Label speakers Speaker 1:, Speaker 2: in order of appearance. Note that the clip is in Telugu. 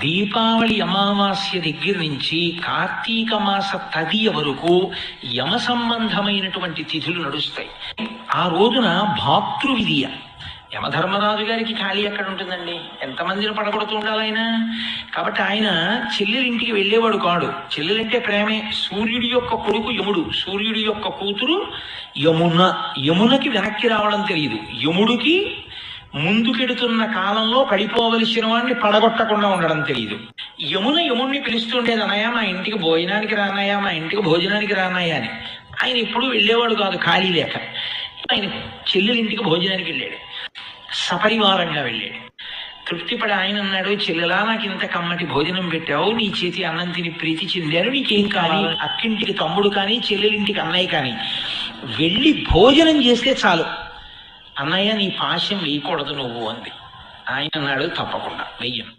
Speaker 1: దీపావళి అమావాస్య దగ్గర నుంచి కార్తీక మాస తదియ వరకు యమ సంబంధమైనటువంటి తిథులు నడుస్తాయి. ఆ రోజున భాతృవిధియ. యమధర్మరాజు గారికి ఖాళీ ఎక్కడ ఉంటుందండి? ఎంతమందిని పడగొడుతూ ఉండాలి ఆయన. కాబట్టి ఆయన చెల్లెలింటికి వెళ్ళేవాడు కాడు. చెల్లెలంటే ప్రేమే. సూర్యుడి యొక్క కొడుకు యముడు, సూర్యుడి యొక్క కూతురు యమున. యమునకి వెనక్కి రావడం తెలియదు. యముడికి ముందుకెడుతున్న కాలంలో పడిపోవలసిన వాడిని పడగొట్టకుండా ఉండడం తెలియదు. యముడిని పిలుస్తుండేది, అన్నయ్య మా ఇంటికి భోజనానికి రానయ్యా, మా ఇంటికి భోజనానికి రానయ్యా అని. ఆయన ఎప్పుడు వెళ్ళేవాడు కాదు, ఖాళీ లేక. ఆయన చెల్లెలింటికి భోజనానికి వెళ్ళాడు, సపరివారంగా వెళ్ళాడు. తృప్తిపడి ఆయన అన్నాడు, చెల్లెలా నాకు ఇంత కమ్మటి భోజనం పెట్టావు, నీ చేతి అన్నం తిని ప్రీతి చెందారు, నీకేం కానీ అక్కింటికి తమ్ముడు కానీ చెల్లెలింటికి అన్నయ్య కానీ వెళ్ళి భోజనం చేస్తే చాలు, అన్నయ్య నీ పాశం వేయకూడదు నువ్వు అంది. ఆయన అన్నాడు, తప్పకుండా వెయ్యను.